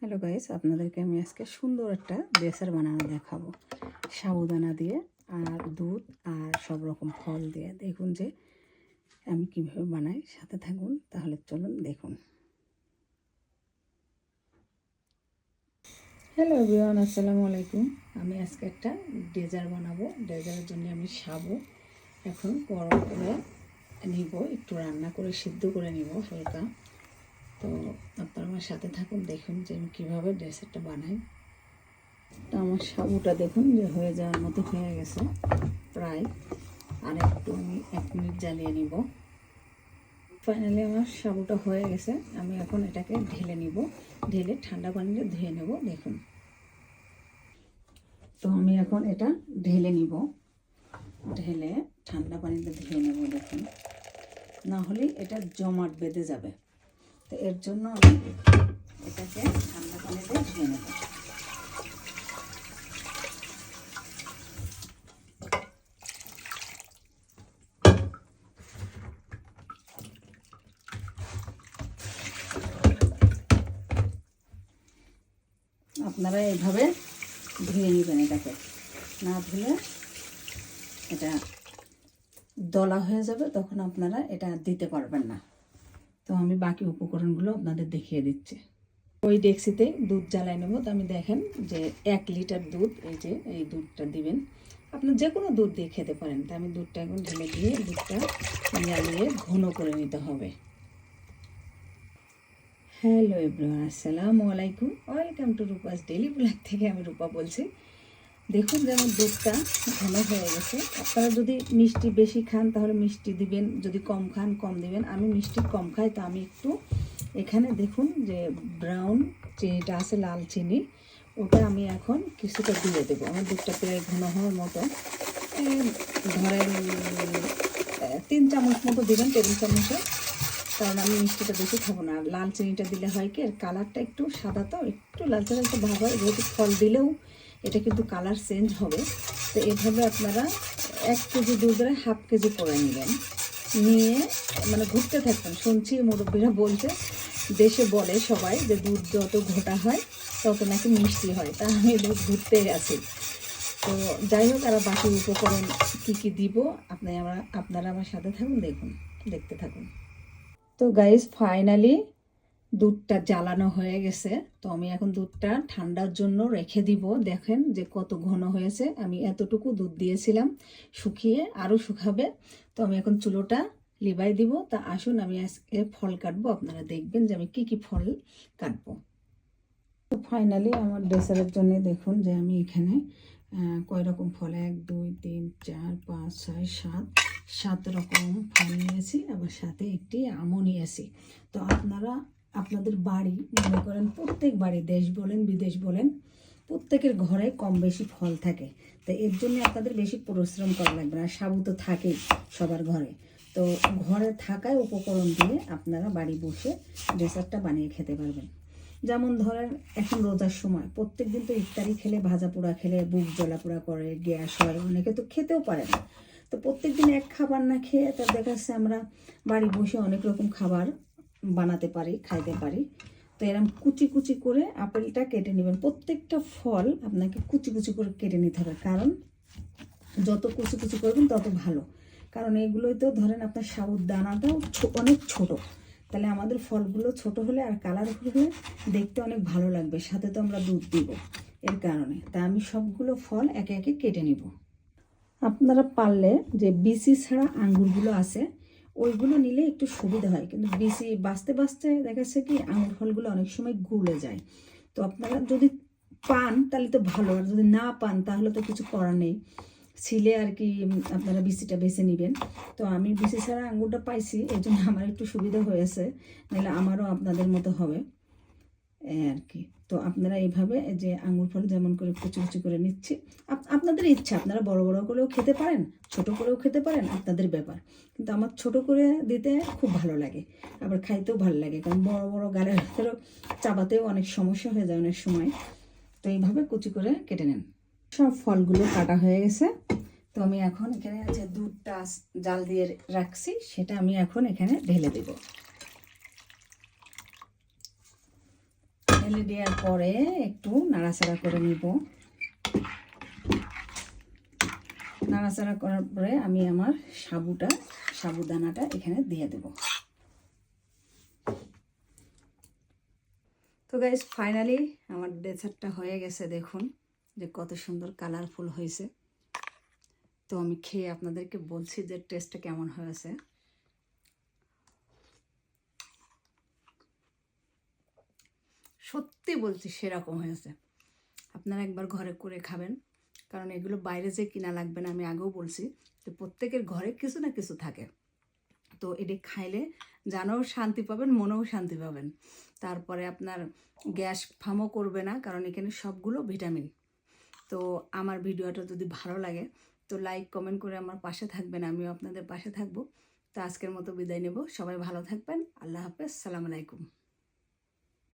Hello guys, আপনাদেরকে আমি আজকে সুন্দর একটা ডেসার্ট বানানো দেখাবো সাবুদানা দিয়ে আর দুধ আর সব রকম ফল দিয়ে। দেখুন যে আমি কিভাবে বানাই, সাথে থাকুন। তাহলে চলুন দেখুন। হ্যালো এভরিওয়ান, আসসালামু আলাইকুম। আমি আজকে একটা ডেজার্ট বানাবো। ডেজার্টের জন্য আমি সাবু এখন গরম করে নিব, একটু রান্না করে সিদ্ধ করে নিব হালকা। তো আপনারা আমার সাথে থাকুন, দেখুন যে আমি কীভাবে ডেজার্টটা বানাই। তো আমার সাবুটা দেখুন যে হয়ে যাওয়ার মতো হয়ে গেছে প্রায়, আর একটু আমি 1 মিনিট জ্বালিয়ে নিব। ফাইনালি আমার সাবুটা হয়ে গেছে। আমি এখন এটাকে ঢেলে নিব, ঢেলে ঠান্ডা পানিতে ধুয়ে নেব। দেখুন, তো আমি এখন এটা ঢেলে নিব, ঢেলে ঠান্ডা পানিতে ধুয়ে নেব। দেখুন, না হলে এটা জমাট বেঁধে যাবে। তো এর জন্য আমি এটাকে ঠান্ডা পানিতে ধুয়ে নেব। আপনারা এইভাবে ধুয়ে নেবেন এটাকে, না ধুলে এটা দলা হয়ে যাবে, তখন আপনারা এটা দিতে পারবেন না। তো আমি বাকি উপকরণগুলো আপনাদের দেখিয়ে দিচ্ছি। ওই ডেক্সিতে দুধ জ্বালাই নেব। তো আমি দেখেন যে 1 লিটার দুধ, এই যে এই দুধটা দিবেন। আপনার যে কোনো দুধ দিয়ে খেতে পারেন। তো আমি দুধটা এখন ঢেলে দিয়ে দুধটা জ্বালিয়ে ঘন করে নিতে হবে। হ্যালো এভরিওয়ান, আসসালামু আলাইকুম। Welcome to Rupa's daily blog থেকে আমি রূপা বলছি। দেখুন যে আমার দুধটা ঘন হয়ে গেছে। আপনারা যদি মিষ্টি বেশি খান তাহলে মিষ্টি দিবেন, যদি কম খান কম দিবেন। আমি মিষ্টি কম খাই, তো আমি একটু এখানে দেখুন যে ব্রাউন চিনিটা আছে, লাল চিনি, ওটা আমি এখন কিছুটা দিয়ে দেবো। আমার দুধটা প্রায় ঘন হওয়ার মতো, ধরেন 3 চামচ মতো দেবেন, টেবিল চামচে। কারণ আমি মিষ্টিটা বেশি খাবো না। আর লাল চিনিটা দিলে হয় কি, কালারটা একটু সাদা, তো একটু লালচে লালচে ভাব হয়। যেহেতু ফল দিলেও এটা কিন্তু কালার চেঞ্জ হবে। তো এভাবে আপনারা 1 কেজি দুধের ½ কেজি করে নেবেন, নিয়ে মানে ঘুরতে থাকবেন। শুনছি মুরব্বীরা বলছে, দেশে বলে সবাই যে দুধ যত ঘোটা হয় তত নাকি মিষ্টি হয়। তা আমি দুধ ঘুরতেই আছি। তো যাই হোক, আর বাকি উপকরণ কী কী দিব আপনারা আমার সাথে থাকুন, দেখুন, দেখতে থাকুন। তো গাইস, ফাইনালি দুধটা জ্বালানো হয়ে গেছে। তো আমি এখন দুধটা ঠান্ডার জন্য রেখে দিব। দেখেন যে কত ঘন হয়েছে। আমি এতটুকু দুধ দিয়েছিলাম, শুকিয়ে আরও শুকাবে। তো আমি এখন চুলোটা লিবাই দিব। তা আসুন আমি আজকে ফল কাটবো, আপনারা দেখবেন যে আমি কি কি ফল কাটবো। তো ফাইনালি আমার ডেসার্টের জন্য দেখুন যে আমি এখানে কয় রকম ফল, 1 2 3 4 5 6 7 রকম ফল নিয়েছি, আবার সাথে একটি আমও নিয়েছি। তো আপনারা আপনাদের বাড়ি, মনে করেন প্রত্যেক বাড়ি, দেশ বলেন বিদেশ বলেন, প্রত্যেকের ঘরে কম বেশি ফল থাকে। তো এর জন্য আপনাদের বেশি পরিশ্রম করা লাগবে না। সাবু তো থাকেই সবার ঘরে। তো ঘরে থাকায় উপকরণ দিয়ে আপনারা বাড়ি বসে ডেসার্টটা বানিয়ে খেতে পারবেন। যেমন ধরেন এখন রোজার সময় প্রত্যেক দিন তো ইফতারি খেলে, ভাজা পোড়া খেলে বুক জ্বলা পোড়া করে, গ্যাস হয়, অনেকে তো খেতেও পারে না। তো প্রত্যেক দিন এক খাবার না খেয়ে তার দেখা যাচ্ছে আমরা বাড়ি বসে অনেক রকম খাবার বানাতে পারি, খাইতে পারি। তো এরকম কুচি কুচি করে আপেলটা কেটে নেবেন। প্রত্যেকটা ফল আপনাকে কুচি কুচি করে কেটে নিতে হবে, কারণ যত কুচি কুচি করবেন তত ভালো। কারণ এগুলোই তো ধরেন আপনার সাবুর দানাটাও অনেক ছোট, তাহলে আমাদের ফলগুলো ছোট হলে আর কালার হলে দেখতে অনেক ভালো লাগবে। সাথে তো আমরা দুধ দিব, এর কারণে। তা আমি সবগুলো ফল একে একে কেটে নিব। আপনারা পারলে যে বিচি ছাড়া আঙ্গুরগুলো আছে ওইগুলো নিলে একটু সুবিধা হয়, কিন্তু বিচি বাঁচতে বাঁচতে দেখা যাচ্ছে কি আঙুর ফলগুলো অনেক সময় গলে যায়। তো আপনারা যদি পান তাহলে তো ভালো, আর যদি না পান তাহলে তো কিছু করার নেই, ছিলে আর কি আপনারা বিচিটা বেছে নেবেন। তো আমি বিচি ছাড়া আঙুরটা পাইছি, এই জন্য আমার একটু সুবিধা হয়েছে, নাহলে আমারও আপনাদের মতো হবে আর কি। তো আপনারা এইভাবে যে আঙুর ফল যেমন করে কুচি কুচি করে নিচ্ছি, আপনাদের ইচ্ছা, আপনারা বড় বড় করেও খেতে পারেন, ছোট করেও খেতে পারেন, আপনাদের ব্যাপার। কিন্তু আমার ছোট করে দিতে খুব ভালো লাগে, আবার খাইতেও ভালো লাগে, কারণ বড় বড় গালের ভেতরেও চাবাতেও অনেক সমস্যা হয়ে যায় অনেক সময়। তো এইভাবে কুচি করে কেটে নেন। সব ফলগুলো কাটা হয়ে গেছে। তো আমি এখন এখানে যে দুধটা জাল দিয়ে রাখছি সেটা আমি এখন এখানে ঢেলে দেব। ঢেলে দেওয়ার পরে একটু নাড়াচাড়া করে নিব। নাড়াচাড়া করার পরে আমি আমার সাবুদানাটা এখানে দিয়ে দেব। তো গাইস ফাইনালি আমার ডেজার্টটা হয়ে গেছে, দেখুন যে কত সুন্দর কালারফুল হয়েছে। তো আমি খেয়ে আপনাদেরকে বলছি যে টেস্টটা কেমন হয়েছে। সত্যি বলছি সেরকম হয়েছে। আপনারা একবার ঘরে করে খাবেন, কারণ এগুলো বাইরে যে কিনা লাগবে না। আমি আগেও বলছি যে প্রত্যেকের ঘরে কিছু না কিছু থাকে, তো এটি খাইলে জানেও শান্তি পাবেন, মনেও শান্তি পাবেন। তারপরে আপনার গ্যাস ফামও করবে না, কারণ এখানে সবগুলো ভিটামিন। তো আমার ভিডিওটা যদি ভালো লাগে তো লাইক কমেন্ট করে আমার পাশে থাকবেন, আমিও আপনাদের পাশে থাকবো। তো আজকের মতো বিদায় নেব। সবাই ভালো থাকবেন। আল্লাহ হাফেজ, সালাম আলাইকুম।